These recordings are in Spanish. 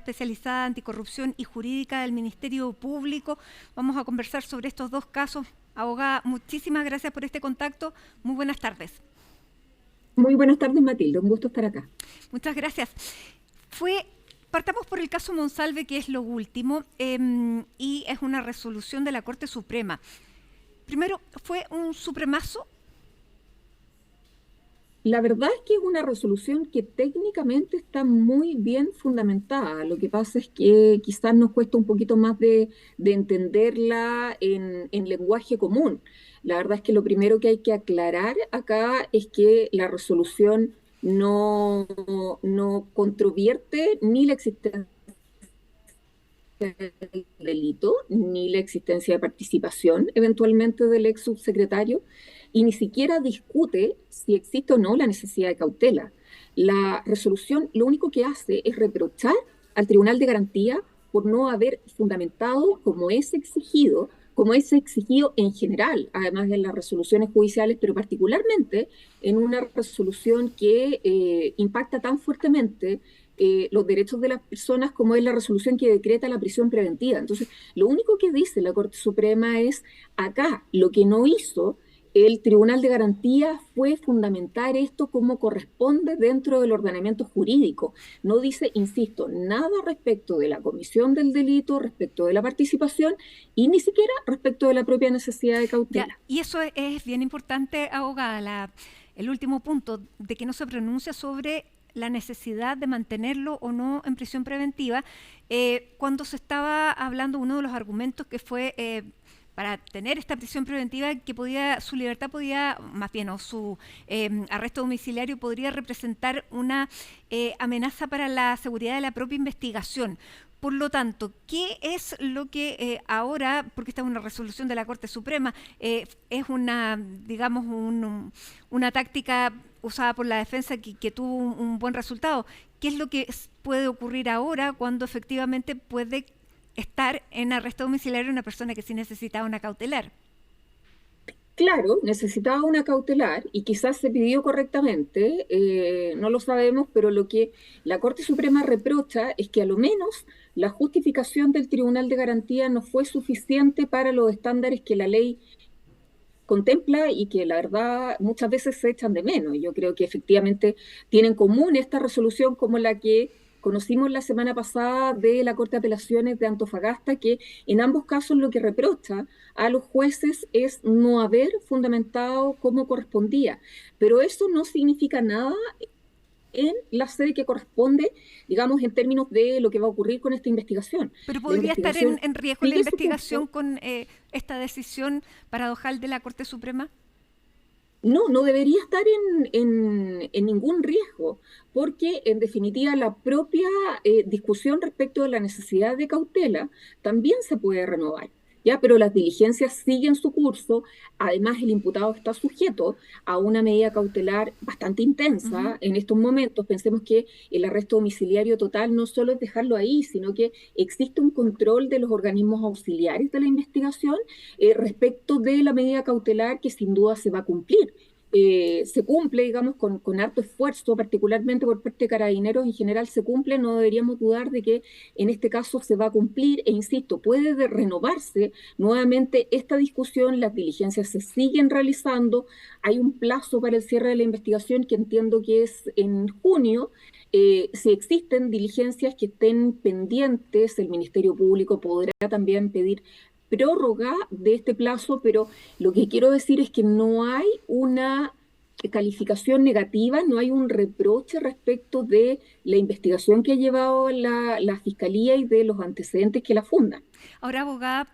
especializada anticorrupción y jurídica del Ministerio Público. Vamos a conversar sobre estos dos casos. Abogada, muchísimas gracias por este contacto. Muy buenas tardes. Muy buenas tardes, Matilde. Un gusto estar acá. Muchas gracias. Partamos por el caso Monsalve, que es lo último, y es una resolución de la Corte Suprema. Primero, ¿fue un supremazo? La verdad es que es una resolución que técnicamente está muy bien fundamentada. Lo que pasa es que quizás nos cuesta un poquito más de entenderla en lenguaje común. La verdad es que lo primero que hay que aclarar acá es que la resolución no controvierte ni la existencia del delito, ni la existencia de participación eventualmente del ex subsecretario, y ni siquiera discute si existe o no la necesidad de cautela. La resolución lo único que hace es reprochar al Tribunal de Garantía por no haber fundamentado como es exigido en general, además de las resoluciones judiciales, pero particularmente en una resolución que impacta tan fuertemente los derechos de las personas como es la resolución que decreta la prisión preventiva. Entonces, lo único que dice la Corte Suprema es, acá lo que no hizo el Tribunal de Garantía fue fundamentar esto como corresponde dentro del ordenamiento jurídico. No dice, insisto, nada respecto de la comisión del delito, respecto de la participación y ni siquiera respecto de la propia necesidad de cautela. Ya, y eso es bien importante, abogada, el último punto, de que no se pronuncia sobre la necesidad de mantenerlo o no en prisión preventiva. Cuando se estaba hablando, uno de los argumentos que fue para tener esta prisión preventiva, que su libertad podía, más bien, o su arresto domiciliario podría representar una amenaza para la seguridad de la propia investigación. Por lo tanto, ¿qué es lo que ahora, porque esta es una resolución de la Corte Suprema, es una táctica usada por la defensa que tuvo un buen resultado? ¿Qué es lo que puede ocurrir ahora cuando efectivamente puede estar en arresto domiciliario una persona que sí necesitaba una cautelar? Claro, necesitaba una cautelar y quizás se pidió correctamente, no lo sabemos, pero lo que la Corte Suprema reprocha es que a lo menos la justificación del Tribunal de Garantía no fue suficiente para los estándares que la ley contempla y que la verdad muchas veces se echan de menos. Yo creo que efectivamente tienen en común esta resolución como la que conocimos la semana pasada de la Corte de Apelaciones de Antofagasta, que en ambos casos lo que reprocha a los jueces es no haber fundamentado como correspondía. Pero eso no significa nada en la sede que corresponde, digamos, en términos de lo que va a ocurrir con esta investigación. Pero La podría estar investigación en riesgo la sigue su investigación curso. con esta decisión paradojal de la Corte Suprema. No debería estar en ningún riesgo, porque en definitiva la propia discusión respecto de la necesidad de cautela también se puede renovar, ¿ya? Pero las diligencias siguen su curso, además el imputado está sujeto a una medida cautelar bastante Ujú. intensa en estos momentos. Pensemos que el arresto domiciliario total no solo es dejarlo ahí, sino que existe un control de los organismos auxiliares de la investigación respecto de la medida cautelar que sin duda se va a cumplir. Se cumple, digamos, con harto esfuerzo, particularmente por parte de Carabineros, en general se cumple, no deberíamos dudar de que en este caso se va a cumplir, e insisto, puede renovarse nuevamente esta discusión, las diligencias se siguen realizando, hay un plazo para el cierre de la investigación que entiendo que es en junio. Si existen diligencias que estén pendientes, el Ministerio Público podrá también pedir prórroga de este plazo, pero lo que quiero decir es que no hay una calificación negativa, no hay un reproche respecto de la investigación que ha llevado la Fiscalía y de los antecedentes que la fundan. Ahora, abogada,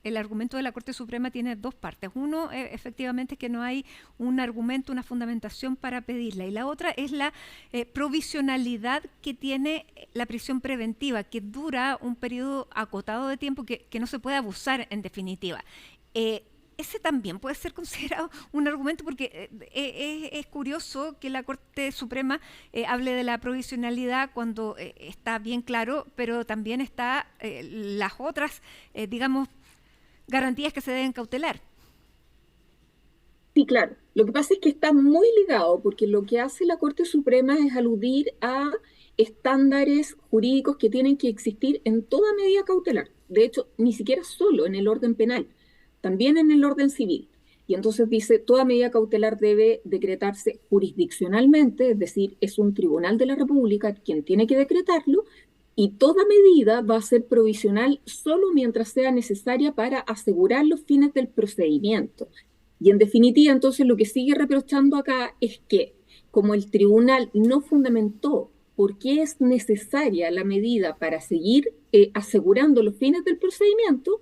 el argumento de la Corte Suprema tiene dos partes. Uno, efectivamente, es que no hay un argumento, una fundamentación para pedirla. Y la otra es la provisionalidad que tiene la prisión preventiva, que dura un periodo acotado de tiempo que no se puede abusar en definitiva. Ese también puede ser considerado un argumento porque es curioso que la Corte Suprema hable de la provisionalidad cuando está bien claro, pero también está las otras, digamos, garantías que se deben cautelar. Sí, claro. Lo que pasa es que está muy ligado, porque lo que hace la Corte Suprema es aludir a estándares jurídicos que tienen que existir en toda medida cautelar. De hecho, ni siquiera solo en el orden penal, también en el orden civil. Y entonces dice, toda medida cautelar debe decretarse jurisdiccionalmente, es decir, es un tribunal de la República quien tiene que decretarlo, y toda medida va a ser provisional solo mientras sea necesaria para asegurar los fines del procedimiento. Y en definitiva, entonces, lo que sigue reprochando acá es que, como el tribunal no fundamentó por qué es necesaria la medida para seguir asegurando los fines del procedimiento,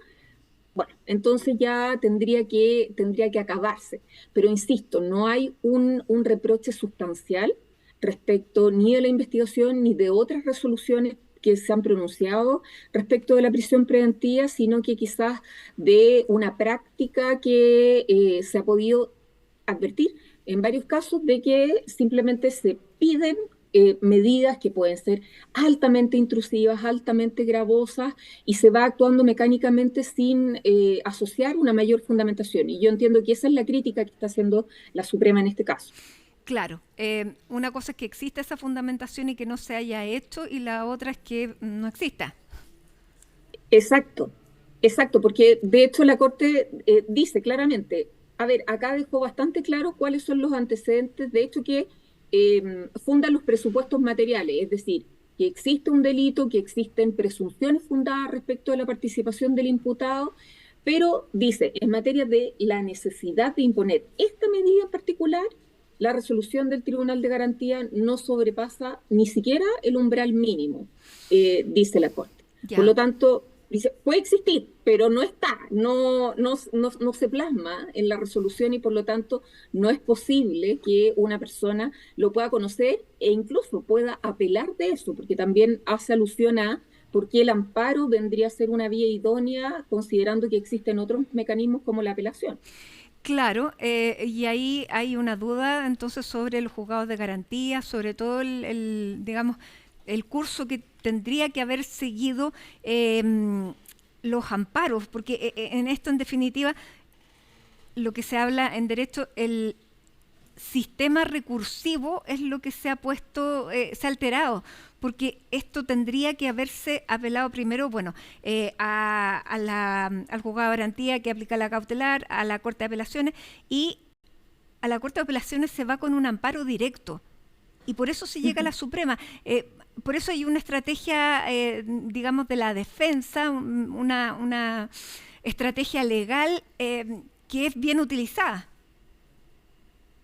bueno, entonces ya tendría que acabarse. Pero insisto, no hay un reproche sustancial respecto ni de la investigación ni de otras resoluciones que se han pronunciado respecto de la prisión preventiva, sino que quizás de una práctica que se ha podido advertir en varios casos de que simplemente se piden medidas que pueden ser altamente intrusivas, altamente gravosas, y se va actuando mecánicamente sin asociar una mayor fundamentación. Y yo entiendo que esa es la crítica que está haciendo la Suprema en este caso. Claro, una cosa es que exista esa fundamentación y que no se haya hecho, y la otra es que no exista. Exacto, exacto, porque de hecho la Corte dice claramente, a ver, acá dejó bastante claro cuáles son los antecedentes, de hecho que fundan los presupuestos materiales, es decir, que existe un delito, que existen presunciones fundadas respecto de la participación del imputado, pero dice, en materia de la necesidad de imponer esta medida en particular, la resolución del Tribunal de Garantía no sobrepasa ni siquiera el umbral mínimo, dice la Corte. Por Ya. lo tanto, dice, puede existir, pero no está, no se plasma en la resolución y por lo tanto no es posible que una persona lo pueda conocer e incluso pueda apelar de eso, porque también hace alusión a por qué el amparo vendría a ser una vía idónea considerando que existen otros mecanismos como la apelación. Claro, y ahí hay una duda entonces sobre los juzgados de garantía, sobre todo digamos, el curso que tendría que haber seguido los amparos, porque en esto en definitiva lo que se habla en derecho, el sistema recursivo es lo que se ha puesto, se ha alterado, porque esto tendría que haberse apelado primero, bueno, al juzgado de garantía que aplica la cautelar, a la Corte de Apelaciones, y a la Corte de Apelaciones se va con un amparo directo, y por eso se llega a la Suprema. Por eso hay una estrategia, digamos, de la defensa, una estrategia legal que es bien utilizada.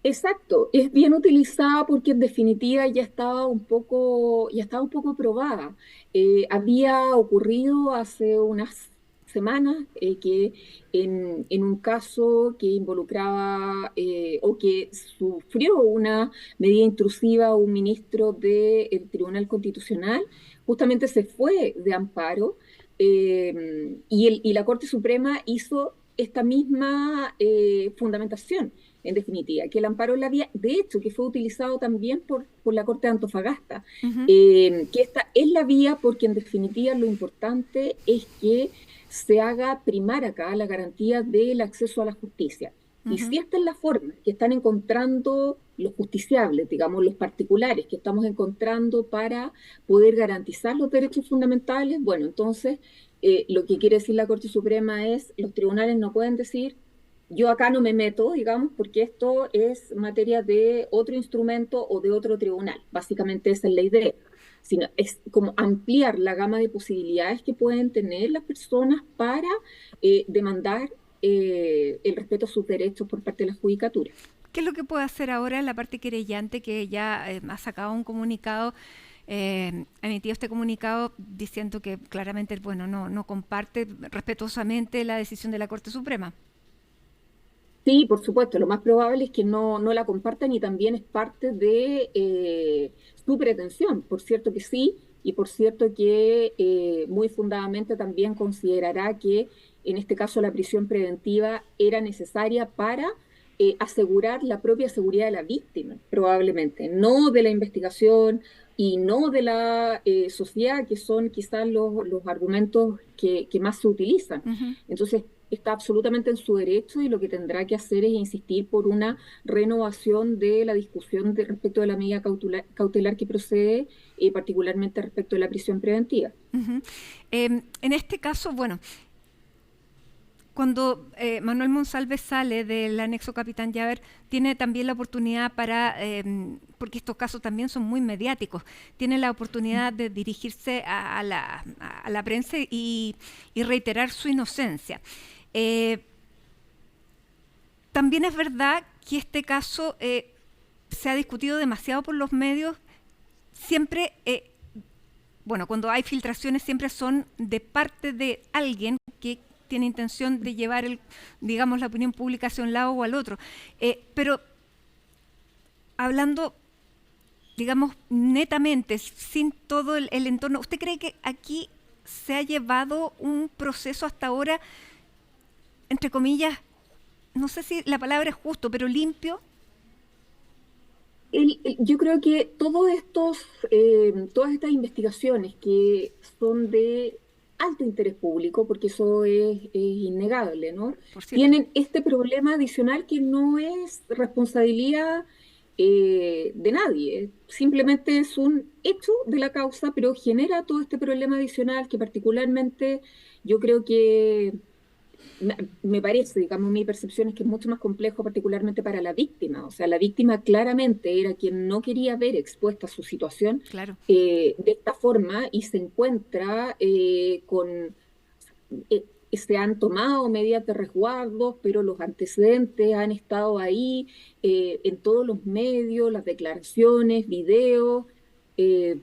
Exacto, es bien utilizada porque en definitiva ya estaba un poco probada. Había ocurrido hace unas semanas que en un caso que involucraba o que sufrió una medida intrusiva un ministro del Tribunal Constitucional, justamente se fue de amparo y la Corte Suprema hizo esta misma fundamentación en definitiva, que el amparo en la vía, de hecho, que fue utilizado también por la Corte de Antofagasta, Ujú. que esta es la vía porque en definitiva lo importante es que se haga primar acá la garantía del acceso a la justicia. Y Ujú. si esta es la forma que están encontrando los justiciables, digamos, los particulares que estamos encontrando para poder garantizar los derechos fundamentales, bueno, entonces lo que quiere decir la Corte Suprema es los tribunales no pueden decir yo acá no me meto, digamos, porque esto es materia de otro instrumento o de otro tribunal. Básicamente esa es la idea. Sino es como ampliar la gama de posibilidades que pueden tener las personas para demandar el respeto a sus derechos por parte de la judicatura. ¿Qué es lo que puede hacer ahora la parte querellante que ya ha sacado un comunicado, ha emitido este comunicado diciendo que claramente, bueno, no comparte respetuosamente la decisión de la Corte Suprema? Sí, por supuesto, lo más probable es que no la compartan y también es parte de su pretensión. Por cierto que sí, y por cierto que muy fundadamente también considerará que en este caso la prisión preventiva era necesaria para asegurar la propia seguridad de la víctima, probablemente, no de la investigación y no de la sociedad, que son quizás los argumentos que más se utilizan. Ujú. Entonces, está absolutamente en su derecho y lo que tendrá que hacer es insistir por una renovación de la discusión respecto de la medida cautelar que procede, particularmente respecto de la prisión preventiva. Ujú. En este caso, bueno, cuando Manuel Monsalve sale del anexo Capitán Llaver, tiene también la oportunidad para, porque estos casos también son muy mediáticos, tiene la oportunidad de dirigirse a la prensa y reiterar su inocencia. Eh, También es verdad que este caso se ha discutido demasiado por los medios, siempre, bueno, cuando hay filtraciones siempre son de parte de alguien que tiene intención de llevar, digamos, la opinión pública hacia un lado o al otro. Pero hablando, digamos, netamente, sin todo el entorno, ¿usted cree que aquí se ha llevado un proceso hasta ahora, entre comillas, no sé si la palabra es justo, pero limpio? Yo creo que todas estas investigaciones que son de alto interés público, porque eso es innegable, ¿no? Por cierto. Tienen este problema adicional que no es responsabilidad de nadie, simplemente es un hecho de la causa, pero genera todo este problema adicional que particularmente yo creo que me parece, digamos, mi percepción es que es mucho más complejo, particularmente para la víctima. O sea, la víctima claramente era quien no quería ver expuesta su situación Claro. de esta forma y se encuentra se han tomado medidas de resguardo, pero los antecedentes han estado ahí en todos los medios, las declaraciones, videos, eh,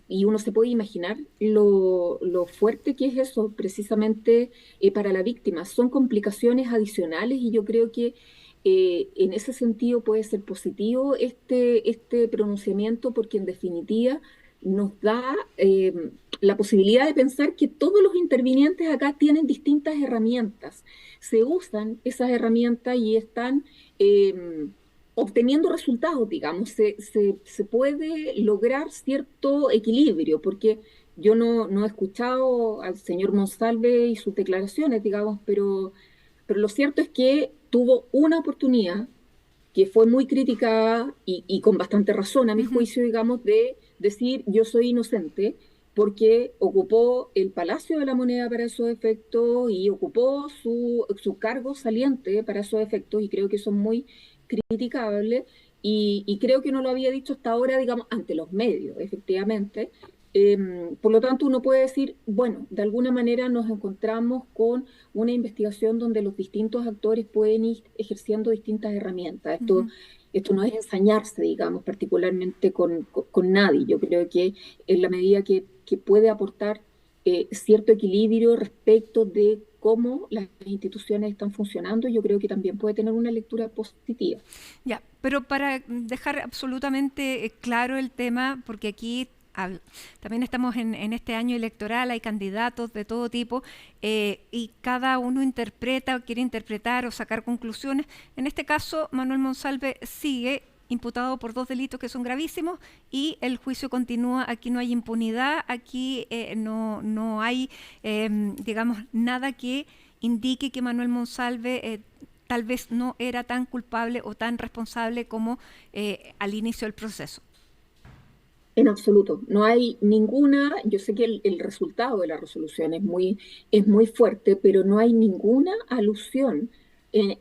y uno se puede imaginar lo fuerte que es eso precisamente para la víctima. Son complicaciones adicionales y yo creo que en ese sentido puede ser positivo este pronunciamiento porque en definitiva nos da la posibilidad de pensar que todos los intervinientes acá tienen distintas herramientas. Se usan esas herramientas y están obteniendo resultados, digamos. Se puede lograr cierto equilibrio, porque yo no he escuchado al señor Monsalve y sus declaraciones, digamos, pero lo cierto es que tuvo una oportunidad que fue muy criticada y con bastante razón, a mi Ujú. juicio, digamos, de decir yo soy inocente, porque ocupó el Palacio de la Moneda para esos efectos y ocupó su cargo saliente para esos efectos, y creo que eso es muy criticable, y creo que no lo había dicho hasta ahora, digamos, ante los medios, efectivamente. Por lo tanto, uno puede decir, bueno, de alguna manera nos encontramos con una investigación donde los distintos actores pueden ir ejerciendo distintas herramientas. Ujú. Esto no es ensañarse, digamos, particularmente con nadie. Yo creo que en la medida que puede aportar cierto equilibrio respecto de cómo las instituciones están funcionando, yo creo que también puede tener una lectura positiva. Ya, pero para dejar absolutamente claro el tema, porque aquí también estamos en este año electoral, hay candidatos de todo tipo y cada uno interpreta o quiere interpretar o sacar conclusiones. En este caso, Manuel Monsalve sigue imputado por dos delitos que son gravísimos y el juicio continúa. Aquí no hay impunidad, aquí no hay, digamos, nada que indique que Manuel Monsalve tal vez no era tan culpable o tan responsable como al inicio del proceso. En absoluto, no hay ninguna, yo sé que el resultado de la resolución es muy fuerte, pero no hay ninguna alusión,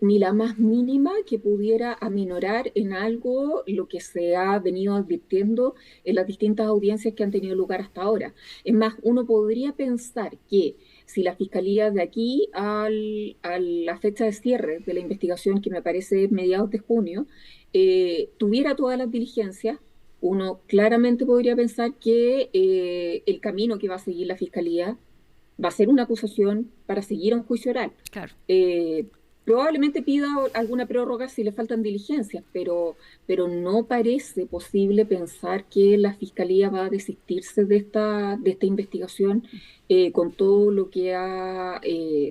ni la más mínima que pudiera aminorar en algo lo que se ha venido advirtiendo en las distintas audiencias que han tenido lugar hasta ahora. Es más, uno podría pensar que si la Fiscalía de aquí a la fecha de cierre de la investigación, que me parece mediados de junio, tuviera todas las diligencias, uno claramente podría pensar que el camino que va a seguir la Fiscalía va a ser una acusación para seguir a un juicio oral. Claro. Eh, Probablemente pida alguna prórroga si le faltan diligencias, pero no parece posible pensar que la Fiscalía va a desistirse de esta investigación con todo lo que ha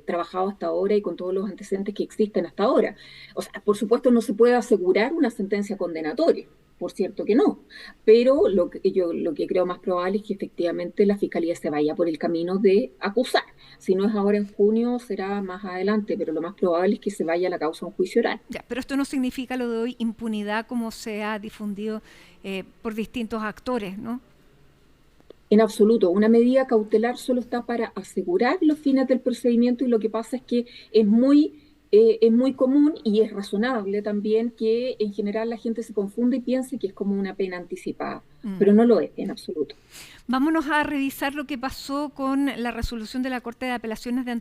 trabajado hasta ahora y con todos los antecedentes que existen hasta ahora. O sea, por supuesto no se puede asegurar una sentencia condenatoria, por cierto que no, pero lo que creo más probable es que efectivamente la Fiscalía se vaya por el camino de acusar. Si no es ahora en junio, será más adelante, pero lo más probable es que se vaya a la causa a un juicio oral. Ya, pero esto no significa lo de hoy impunidad como se ha difundido por distintos actores, ¿no? En absoluto, una medida cautelar solo está para asegurar los fines del procedimiento y lo que pasa es que es muy común y es razonable también que en general la gente se confunde y piense que es como una pena anticipada, pero no lo es en absoluto. Vámonos a revisar lo que pasó con la resolución de la Corte de Apelaciones de